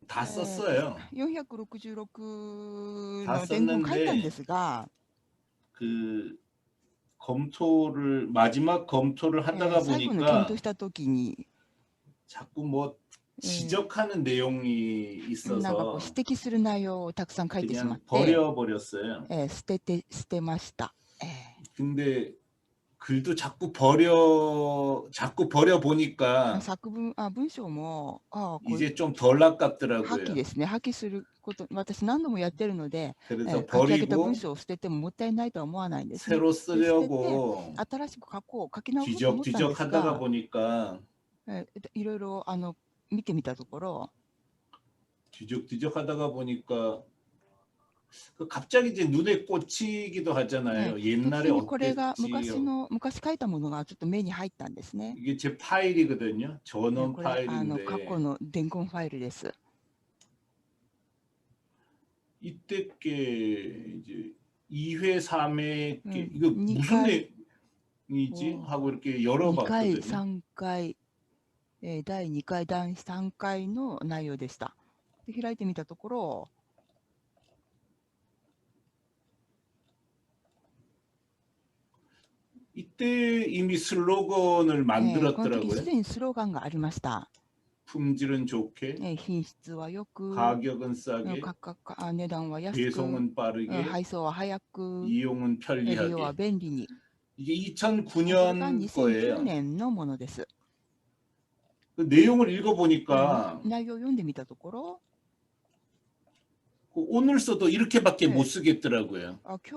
다 썼어요. 466 다 の伝言書いたんで 썼는데 すが、 그 검토를 마지막 검토를 하다가 最後の検討 보니까 した時に 자꾸 뭐 지적하는 내용이 なんかこう 있어서 指摘する内容をたくさん書いてしまっ 그냥 て、 버려버렸어요. 捨てました。 근데 글도 자꾸 버려 보니까 作文文章もこう 이제 좀 덜 破棄 아깝더라고요. ですね。破棄すること、私何度もやってるので、 그래서 書き上げた文 버리고 章を捨ててももったいないとは思わないんですね。 새로 で捨てて 쓰려고 新しく書き直そうと思ったんで 뒤적뒤적 す 하다가 が、 보니까 いろいろ見てみたところ、 뒤적뒤적 하다가 보니까 갑자기 이제 눈에 꽂히기도 하잖아요. 途 옛날에 中にこれが 어땠지. 昔書いたものがちょっと目に入ったんですね。 이게 제 파일이거든요. 전원 これ過去 파일인데 の伝言ファイルです。 이때 게 이제 2회, 3회 게 이거 2 무슨 回 내용이지 하고 이렇게 2回、 열어봤거든요. 3回、第2回、第3回の内容でした。で開いてみたところ、 이때 이미 슬로건을 この時す 만들었더라고요. でにスローガンがありました。 품질은 좋게, 品質はよく、 가격은 싸게, 値段は安く、 배송은 빠르게, 配送は早く、 이용은 利用は 편리하게. 便利に。 이게 それが 2009년 2009 거예요. 年のものです。 그 내용을 읽어보니까 内容を読んでみたところ、 오늘 써도 이렇게밖에 못 쓰겠더라고요. 今日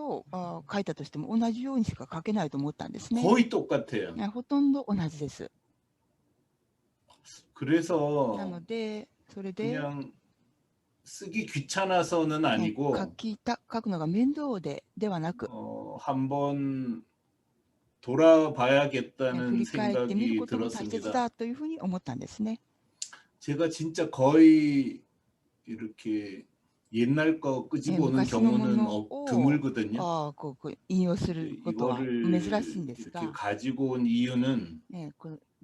書いたとしても同じようにしか書けないと思ったんですね。 거의 똑같아요. ほとんど同じです。 그래서 なので、それで 그냥 쓰기 귀찮아서는 아니고 書くのが面倒ではなく、 한번 振 돌아봐야겠다는 り返ってみる 생각이 ことも大切 들었습니다. だというふうに思ったんですね。 제가 진짜 거의 이렇게 옛날 거 끄집어 오는 경우는 드물거든요. 引用することは珍しいんです 이렇게 が、 가지고 온 이유는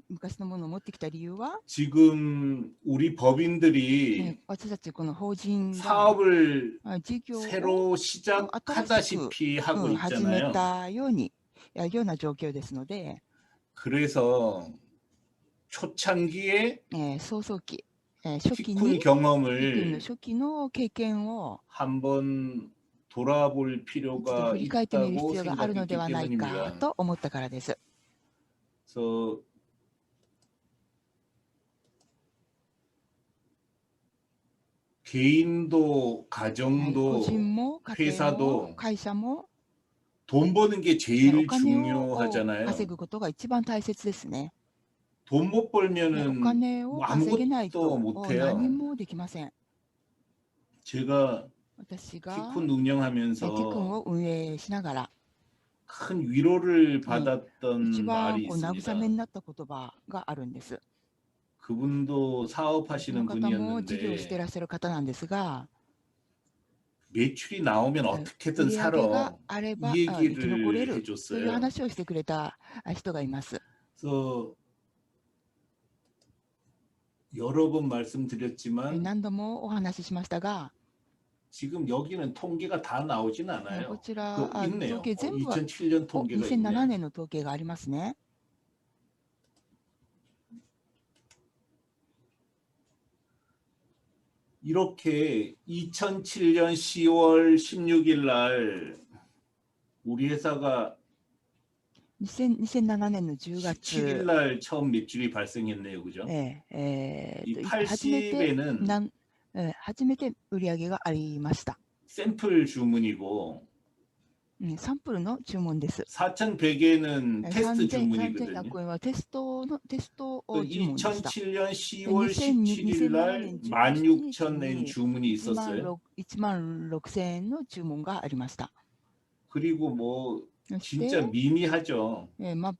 昔のものを持ってきた理由は、 지금 우리 법인들이 私たちこの法人が 사업을 事業を 새로 新しく 시작하다시피 하고 始め 있잖아요. たような状況ですので、 그래서 초창기에 早々期、初期 티쿤 に 경험을 初期の経験を 한번 돌아볼 一度 필요가 振り返ってみる 있다고 必要があるので 생각했기 はないか 때문입니다. と思ったからです。 그래서 개인도 個 가정도 人も家庭も 회사도 会社も 돈 버는 게 お 제일 金を 중요하잖아요. 稼ぐことが一番大切ですね。 돈 못 お 벌면은 金を 뭐 稼げない 아무것도 と 못해요. 何もできません。 제가 私が 티쿤 ティクン 운영하면서 を運営しながら 큰 위로를 一 받았던 番 말이 慰め 있습니다. になった言葉があるんです。 그분도 そ 사업하시는 の方も事業をしてい 분이었는데 らっしゃる方なんですが、 매출이 나오면 売 어떻게든 り上げが 살아 あれば 이 生き残れ 얘기를 るという 해줬어요. 話をしてくれた人がいます。 그래서 여러 번 말씀드렸지만 何度もお話ししましたが、 지금 여기는 통계가 다 나오진 こ 않아요. ちら 그 있네요. 統計全部は 2007년 통계가 2007 있네. 年の統計がありますね。 이렇게 2007년 10월 16일 날 우리 회사가 2007年の10 17일 月、 날 처음 매출이 발생했네요. 그죠? 이 80에는 初めて売り上げがありました。 샘플 주문이고 サンプルの注文です。 4,100에는 테스트 3100 주문이거든요. 円はテスト注文でした。 2007년 10월 17일 날 16,000엔 주문이 있었어요. 16,000円の注文がありました。 그리고 뭐 そして 진짜 미미하죠. も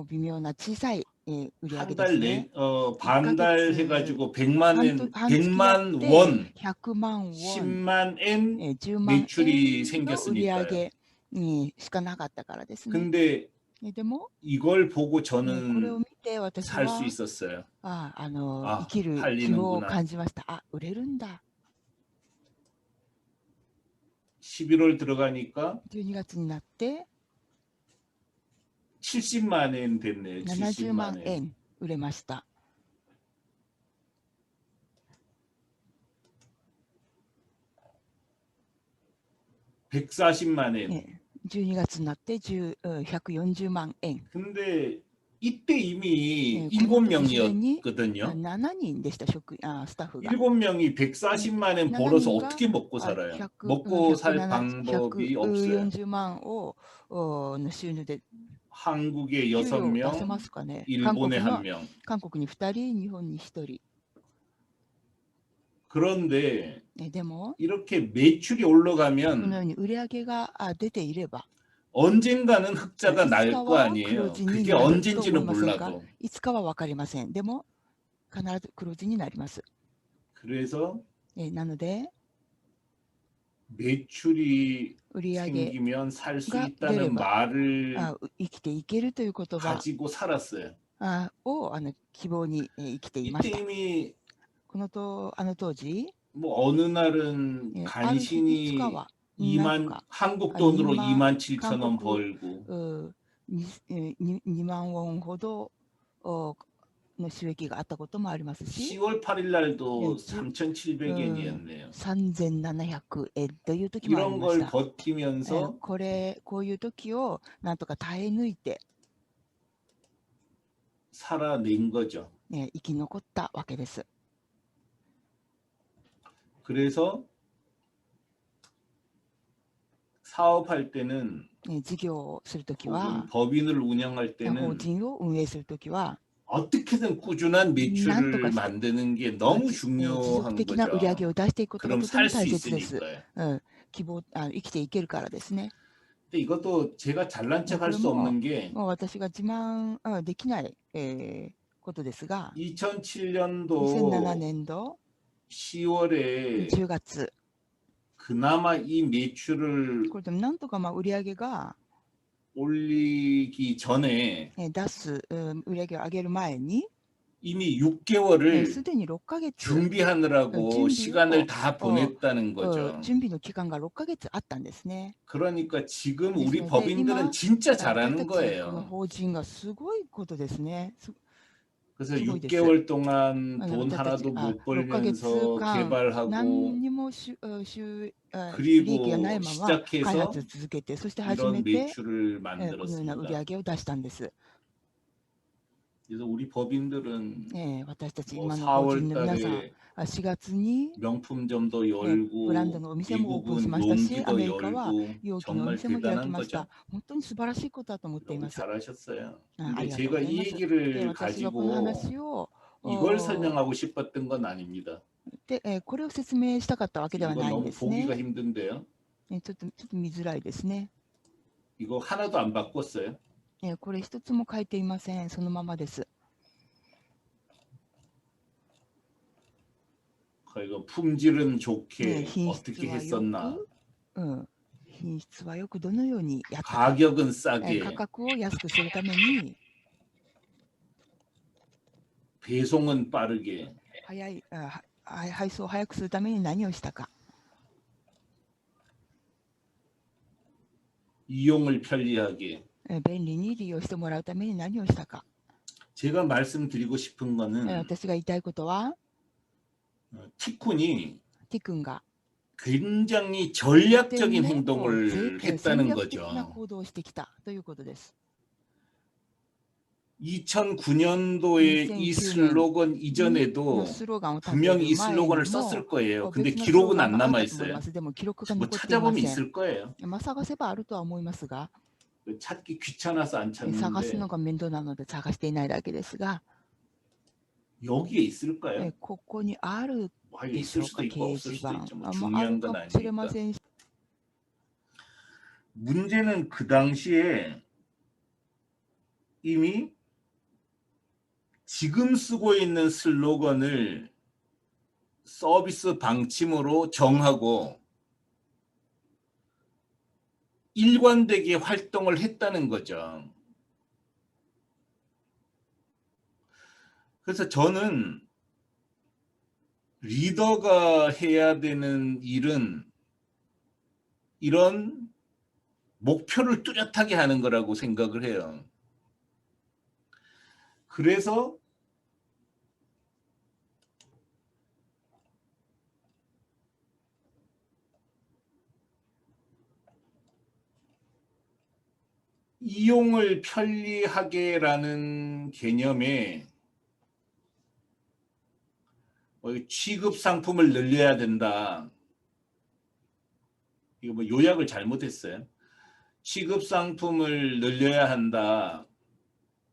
う微妙な小さい売り上 한 げです 달 ね。 반달 해가지고 100만 100만 원, 100万ウォン、 10만 엔 10万 매출이 円の売り上 생겼으니까요. げにしかなかったからですね。 근데 でも 이걸 보고 これを 저는 見て私 살 수 は 있었어요. 生 아, きる希望を 팔리는구나. 感じました。売れるんだ。 11월 들어가니까 12月になって 70만 엔 됐네요. 70 70만 万 엔. 円売れました。 140만 엔. 12月になって140万円。 근데 이때 이미 この時すでに 7명이었거든요. 7人でしたスタッフが。 7명이 140만 엔 벌어서 어떻게 먹고 살아요? 100 먹고 살 방법이 없어요. 140万をの収入で 한국에 給料を出せ 6명, ますかね。 일본에 1명. 韓国に2人、日本に1人。 그런데 でも 이렇게 매출이 このよ 올라가면 うに売り上げが出ていれば 언젠가는 흑자가 날 거 いつかは 아니에요. 黒字に 그게 なると思い 언젠지는 ませんか。 몰라도. いつかは分かりません。でも必ず黒字になります。 그래서 なので 매출이 売り上げ 생기면 살 수 가 있다는 되려면- 말을 生きていけるという言葉 가지고 살았어요. を希望に生きていまし 이때 た。 이미 このと当時 뭐 어느 날은 ある日いつか 간신히 はなんと 2만 か 한국 돈으로 2만 27,000원 한국- 벌고 2万ウォンほどの収益があったこともありますし 10월 8일 날도 예, 3,700엔이었네요. 3700円という時もあり 이런 まし 걸 た。 버티면서 こういう時をなんとか耐え抜いて、 살아낸 거죠. 生き残ったわけです。 그래서 사업할 때는 事業をするとき 혹은 は、 법인을 운영할 法 때는 人を運営するときは、 어떻게든 꾸준한 매출을 난또가 만드는 게 너무 持 중요한 続的な売り上げ 거죠. を出していくことが 그럼 とても 살 수 大切です。 있으니까요. 生きていけるからですね。 근데 이것도 제가 잘난 척 할 수 그러면 없는 게 もう私が自慢できない、ことですが、 2007년도 2007年度 10월에 10月、 그나마 이 매출을 これでもなんとか売り上げが 올리기 전에 出す、売り上げを上げる前に、 이미 6개월을 すでに6ヶ月 준비하느라고 준비요? 시간을 다 보냈다는 準 거죠. 備の期間が6ヶ月あったんですね。 그러니까 지금 네, 우리 네, 법인들은 이마- 진짜 私 잘하는 たちこの 거예요. 法人がすごいことですね。 그래서 수고이 6개월 동안 아니, 돈 어쨌든 하나도 아, 못 벌면서 록가게츠간 개발하고 何にも利益がない 그리고 まま開 시작해서 発を続けて、そして初 이런 めて 매출을 このような売り 만들었습니다. 上げを出したんです。 그래서 우리 법인들은 私たち 뭐 今の法人 4월 の皆さん、 달에 4月に 명품점도 ブラン 열고 ドのお店もオープンし 미국은 ましたし、ア 용기도 メリカは 열고 容器のお 정말 店も開き 대단한 ました。 거죠. 本当に素晴らしいことだと思ってい 너무 ます。 잘하셨어요. あ 근데 りがとう 제가 ござい 이 ます。 얘기를 私がこの 가지고 話を 이걸 설명하고 싶었던 건 아닙니다. で、これを説明したかったわけでは 이거 ないん 너무 です 보기가 ね。 힘든데요. ちょっと見づらいですね。 이거 하나도 안 바꿨어요. これ一つも書いていません。そのままです。 이거 품질은 좋게 品質 어떻게 はよ 했었나. く、品質はよくどのようにやったか、 가격은 価 싸게 格を安くするために 배송은 빠르게 早い配送を早くするために何をしたか、 이용을 편리하게 便利に利用してもらうために何をしたか、 제가 말씀드리고 싶은 거는 私が言いたいことは、 티쿤이 ティ君が 굉장히 とて 전략적인 も 행동을 戦 했다는 略的な 거죠. 行動をしてきたということです。 2009년도에 이 2009 슬로건 の 이전에도 スローガンを立て 분명히 る 이 前に 슬로건을 も 썼을 거예요. 別 근데 のスロー 기록은 ガ 안 ンがあっ 남아 たと思いま 있어요. す。でも記録が 뭐 残っていま 찾아보면 せん。 있을 거예요. 探せばあるとは思いますが、 찾기 귀찮아서 안 探す 찾는데 のが面倒なので探していないだけですが、 여기에 있을까요? ここにある 뭐 でしょ 있을 うか、 수도 있고 掲 없을 示 수도 板 있죠. 뭐 あある 중요한 か 건 もしれま 아니니까. せんし、 문제는 그 당시에 이미 지금 쓰고 있는 슬로건을 서비스 방침으로 정하고 일관되게 활동을 했다는 거죠. 그래서 저는 리더가 해야 되는 일은 이런 목표를 뚜렷하게 하는 거라고 생각을 해요. 그래서 이용을 편리하게라는 개념에 취급 상품을 늘려야 된다. 이거 뭐 요약을 잘못했어요. 취급 상품을 늘려야 한다.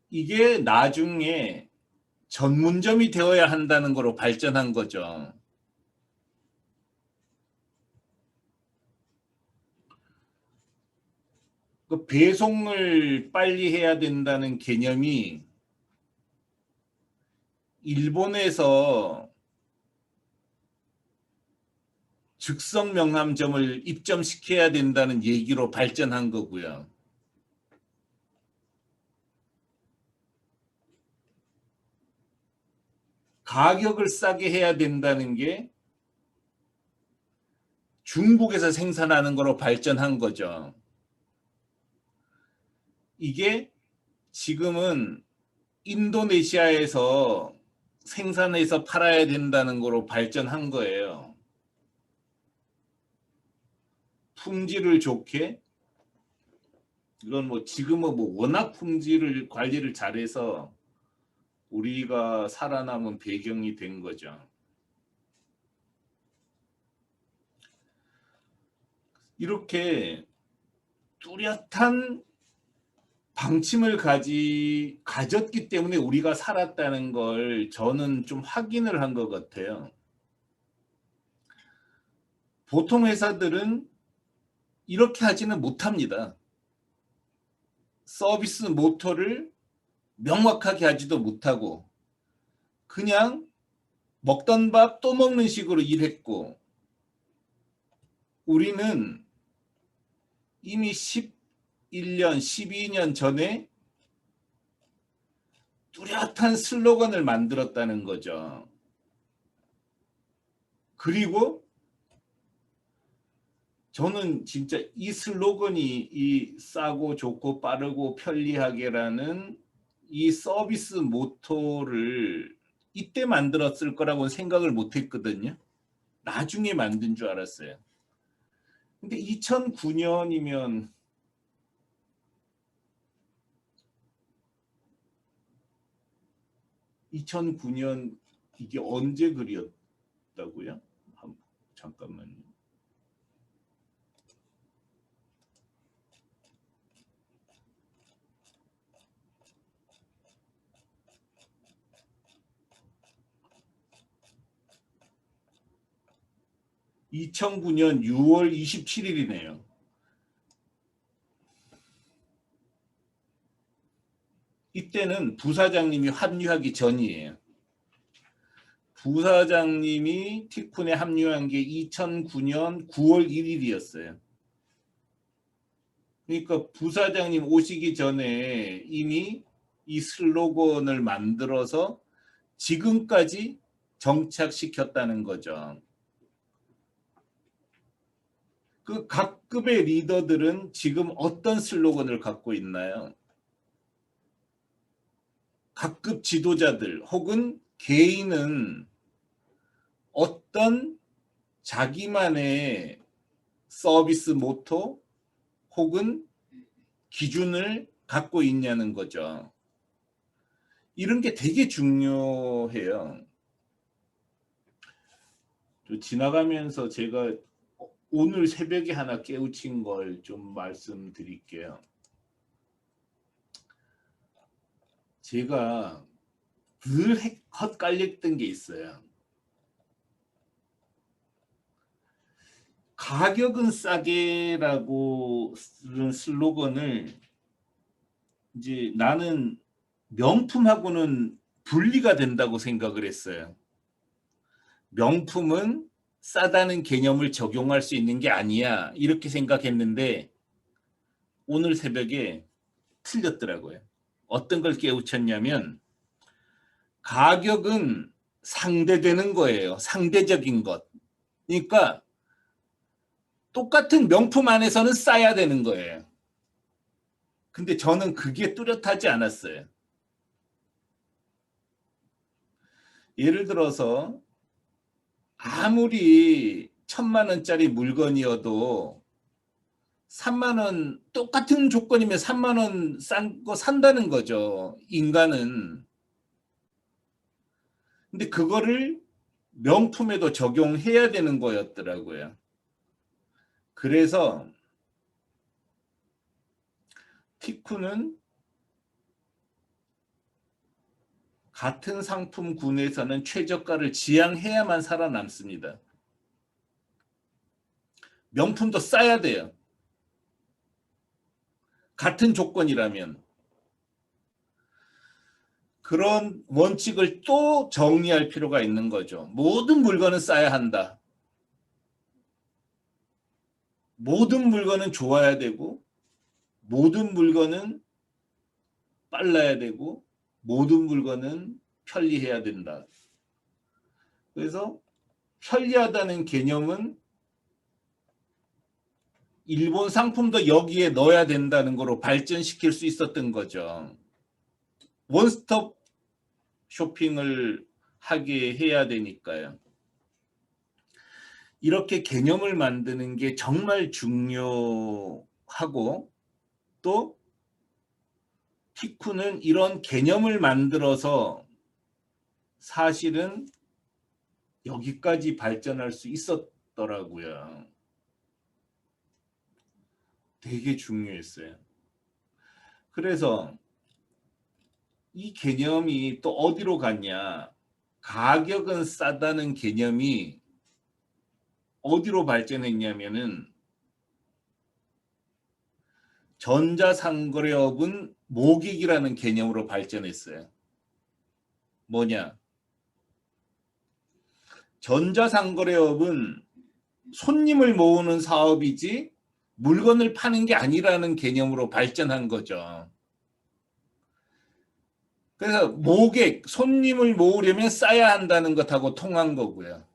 이게 나중에 전문점이 되어야 한다는 거로 발전한 거죠. 그 배송을 빨리 해야 된다는 개념이 일본에서 즉석 명함점을 입점시켜야 된다는 얘기로 발전한 거고요. 가격을 싸게 해야 된다는 게 중국에서 생산하는 거로 발전한 거죠. 이게 지금은 인도네시아에서 생산해서 팔아야 된다는 거로 발전한 거예요. 품질을 좋게, 이건 뭐 지금은 뭐 워낙 품질을 관리를 잘해서 우리가 살아남은 배경이 된 거죠. 이렇게 뚜렷한 방침을 가졌기 때문에 우리가 살았다는 걸 저는 좀 확인을 한 것 같아요. 보통 회사들은 이렇게 하지는 못합니다. 서비스 모토를 명확하게 하지도 못하고 그냥 먹던 밥 또 먹는 식으로 일했고, 우리는 이미 11년, 12년 전에 뚜렷한 슬로건을 만들었다는 거죠. 그리고 저는 진짜 이 슬로건이 이 싸고 좋고 빠르고 편리하게라는 이 서비스 모토를 이때 만들었을 거라고 생각을 못 했거든요. 나중에 만든 줄 알았어요. 근데 2009년이면 이게 언제 그렸다고요? 잠깐만요. 2009년 6월 27일이네요. 이때는 부사장님이 합류하기 전이에요. 부사장님이 티쿤에 합류한 게 2009년 9월 1일이었어요. 그러니까 부사장님 오시기 전에 이미 이 슬로건을 만들어서 지금까지 정착시켰다는 거죠. 그 각급의 리더들은 지금 어떤 슬로건을 갖고 있나요? 각급 지도자들 혹은 개인은 어떤 자기만의 서비스 모토 혹은 기준을 갖고 있냐는 거죠. 이런 게 되게 중요해요. 지나가면서 제가 오늘 새벽에 하나 깨우친 걸 좀 말씀드릴게요. 제가 늘 헛갈렸던 게 있어요. 가격은 싸게라고 쓰는 슬로건을 이제 나는 명품하고는 분리가 된다고 생각을 했어요. 명품은 싸다는 개념을 적용할 수 있는 게 아니야, 이렇게 생각했는데 오늘 새벽에 틀렸더라고요. 어떤 걸 깨우쳤냐면 가격은 상대되는 거예요. 상대적인 것. 그러니까 똑같은 명품 안에서는 싸야 되는 거예요. 근데 저는 그게 뚜렷하지 않았어요. 예를 들어서 아무리 1,000만 원짜리 물건이어도 3만 원, 똑같은 조건이면 3만 원 싼 거 산다는 거죠. 인간은. 근데 그거를 명품에도 적용해야 되는 거였더라고요. 그래서 티쿠는 같은 상품군에서는 최저가를 지향해야만 살아남습니다. 명품도 싸야 돼요. 같은 조건이라면. 그런 원칙을 또 정리할 필요가 있는 거죠. 모든 물건은 싸야 한다. 모든 물건은 좋아야 되고, 모든 물건은 빨라야 되고, 모든 물건은 편리해야 된다. 그래서 편리하다는 개념은 일본 상품도 여기에 넣어야 된다는 거로 발전시킬 수 있었던 거죠. 원스톱 쇼핑을 하게 해야 되니까요. 이렇게 개념을 만드는 게 정말 중요하고, 또 티쿠는 이런 개념을 만들어서 사실은 여기까지 발전할 수 있었더라고요. 되게 중요했어요. 그래서 이 개념이 또 어디로 갔냐? 가격은 싸다는 개념이 어디로 발전했냐면은 전자상거래업은 모객이라는 개념으로 발전했어요. 뭐냐? 전자상거래업은 손님을 모으는 사업이지 물건을 파는 게 아니라는 개념으로 발전한 거죠. 그래서 모객, 손님을 모으려면 싸야 한다는 것하고 통한 거고요.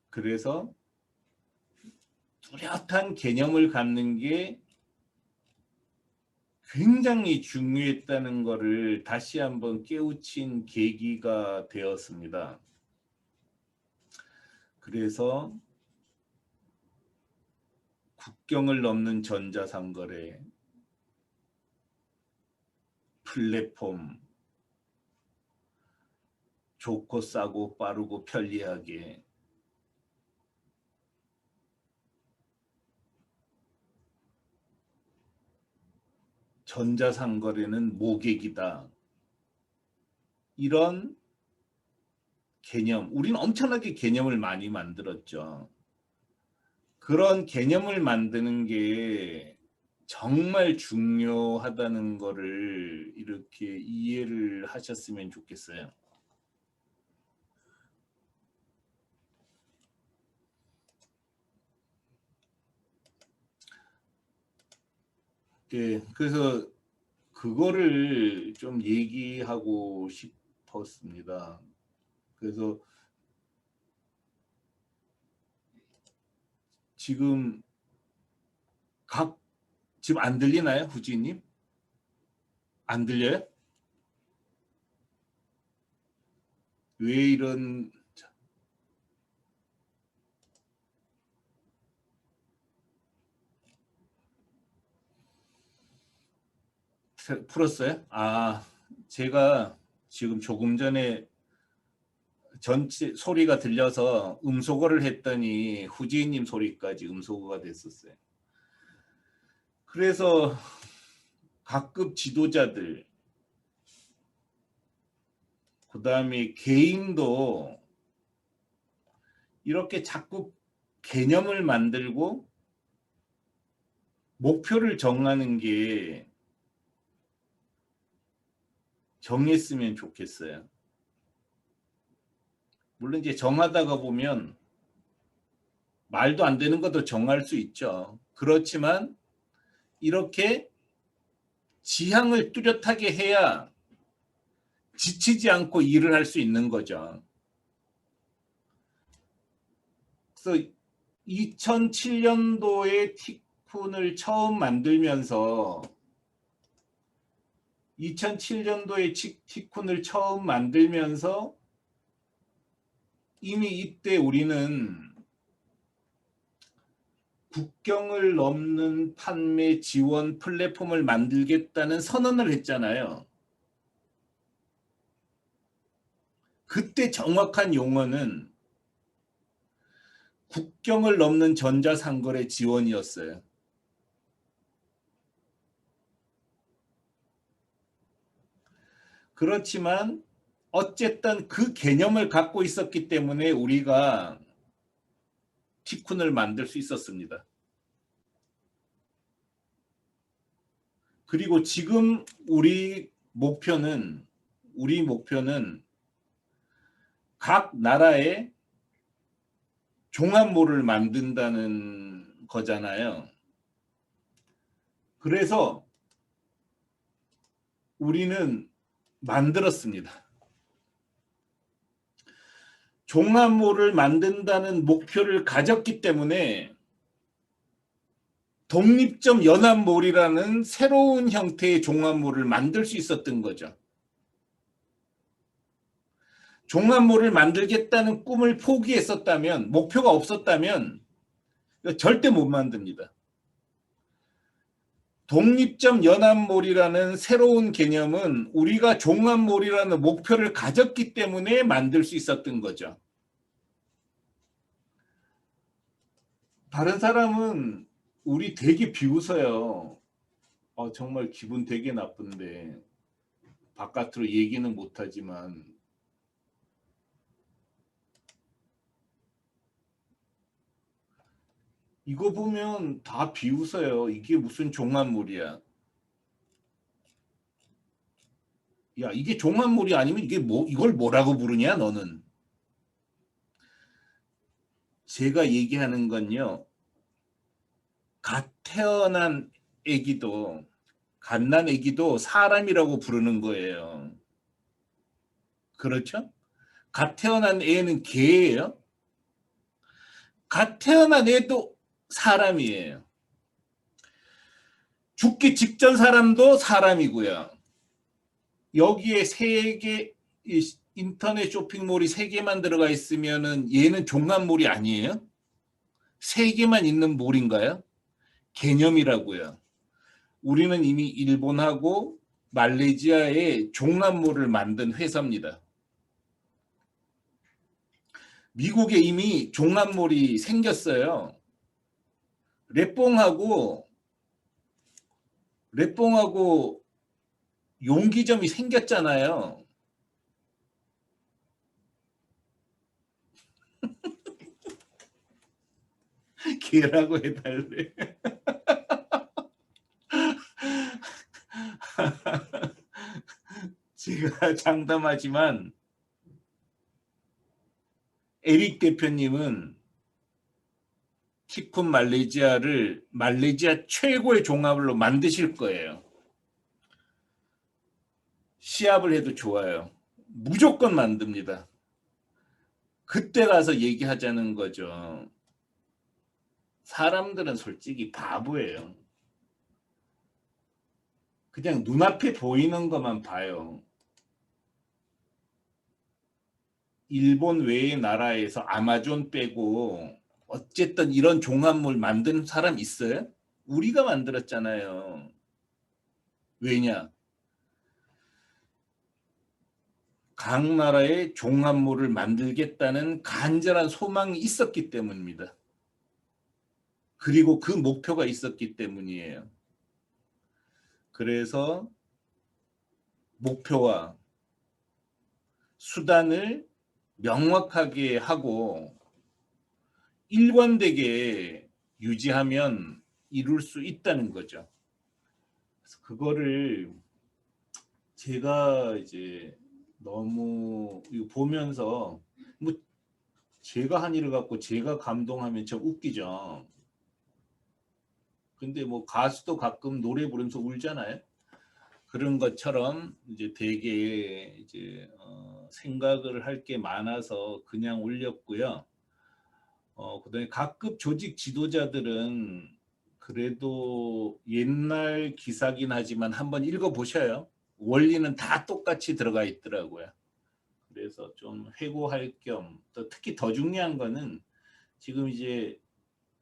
그래서 뚜렷한 개념을 갖는 게 굉장히 중요했다는 것을 다시 한번 깨우친 계기가 되었습니다. 그래서 국경을 넘는 전자상거래, 플랫폼, 좋고 싸고 빠르고 편리하게, 전자상거래는 모객이다. 이런 개념, 우리는 엄청나게 개념을 많이 만들었죠. 그런 개념을 만드는 게 정말 중요하다는 거를 이렇게 이해를 하셨으면 좋겠어요. 네, 그래서 그거를 좀 얘기하고 싶었습니다. 그래서 지금 지금 안 들리나요, 후지님? 안 들려요? 왜 이런 풀었어요? 제가 지금 조금 전에 전체 소리가 들려서 음소거를 했더니 후지님 소리까지 음소거가 됐었어요. 그래서 각급 지도자들, 그 다음에 개인도 이렇게 자꾸 개념을 만들고 목표를 정하는 게 정했으면 좋겠어요. 물론 이제 정하다가 보면 말도 안 되는 것도 정할 수 있죠. 그렇지만 이렇게 지향을 뚜렷하게 해야 지치지 않고 일을 할 수 있는 거죠. 그래서 2007년도에 티쿤을 처음 만들면서 이미 이때 우리는 국경을 넘는 판매 지원 플랫폼을 만들겠다는 선언을 했잖아요. 그때 정확한 용어는 국경을 넘는 전자상거래 지원이었어요. 그렇지만 어쨌든 그 개념을 갖고 있었기 때문에 우리가 티쿤을 만들 수 있었습니다. 그리고 지금 우리 목표는 각 나라의 종합몰을 만든다는 거잖아요. 그래서 우리는 만들었습니다. 종합몰을 만든다는 목표를 가졌기 때문에 독립점 연합몰이라는 새로운 형태의 종합몰을 만들 수 있었던 거죠. 종합몰을 만들겠다는 꿈을 포기했었다면, 목표가 없었다면 절대 못 만듭니다. 독립점 연합몰이라는 새로운 개념은 우리가 종합몰이라는 목표를 가졌기 때문에 만들 수 있었던 거죠. 다른 사람은 우리 되게 비웃어요. 정말 기분 되게 나쁜데 바깥으로 얘기는 못하지만 이거 보면 다 비웃어요. 이게 무슨 종합물이야. 야, 이게 종합물이 아니면 이게 이걸 뭐라고 부르냐, 너는? 제가 얘기하는 건요. 갓 태어난 애기도, 갓난 애기도 사람이라고 부르는 거예요. 그렇죠? 갓 태어난 애는 개예요. 갓 태어난 애도 사람이에요. 죽기 직전 사람도 사람이고요. 여기에 인터넷 쇼핑몰이 3개만 들어가 있으면은 얘는 종합몰이 아니에요? 3개만 있는 몰인가요? 개념이라고요. 우리는 이미 일본하고 말레이시아에 종합몰을 만든 회사입니다. 미국에 이미 종합몰이 생겼어요. 렛봉하고 용기점이 생겼잖아요. 개라고 해달래. 제가 장담하지만 에릭 대표님은 티쿤 말레이시아를 말레이시아 최고의 종합으로 만드실 거예요. 시합을 해도 좋아요. 무조건 만듭니다. 그때 가서 얘기하자는 거죠. 사람들은 솔직히 바보예요. 그냥 눈앞에 보이는 것만 봐요. 일본 외의 나라에서 아마존 빼고 어쨌든 이런 종합물 만드는 사람 있어요? 우리가 만들었잖아요. 왜냐? 각 나라의 종합물을 만들겠다는 간절한 소망이 있었기 때문입니다. 그리고 그 목표가 있었기 때문이에요. 그래서 목표와 수단을 명확하게 하고 일관되게 유지하면 이룰 수 있다는 거죠. 그래서 그거를 제가 이제 너무 보면서 뭐 제가 한 일을 갖고 제가 감동하면 참 웃기죠. 근데 뭐 가수도 가끔 노래 부르면서 울잖아요. 그런 것처럼 이제 되게 이제 생각을 할 게 많아서 그냥 올렸고요. 그다음에 각급 조직 지도자들은 그래도 옛날 기사긴 하지만 한번 읽어보셔요. 원리는 다 똑같이 들어가 있더라고요. 그래서 좀 회고할 겸, 또 특히 더 중요한 거는 지금 이제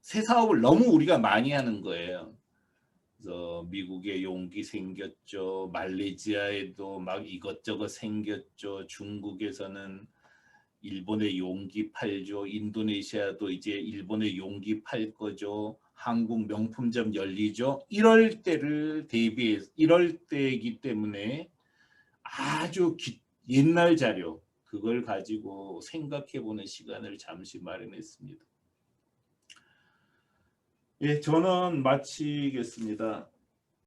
새 사업을 너무 우리가 많이 하는 거예요. 그래서 미국에 용기 생겼죠. 말레이시아에도 막 이것저것 생겼죠. 중국에서는 일본에 용기 팔죠. 인도네시아도 이제 일본에 용기 팔 거죠. 한국 명품점 열리죠. 이럴 때를 대비해서 이럴 때이기 때문에 아주 옛날 자료 그걸 가지고 생각해 보는 시간을 잠시 마련했습니다. 예, 저는 마치겠습니다.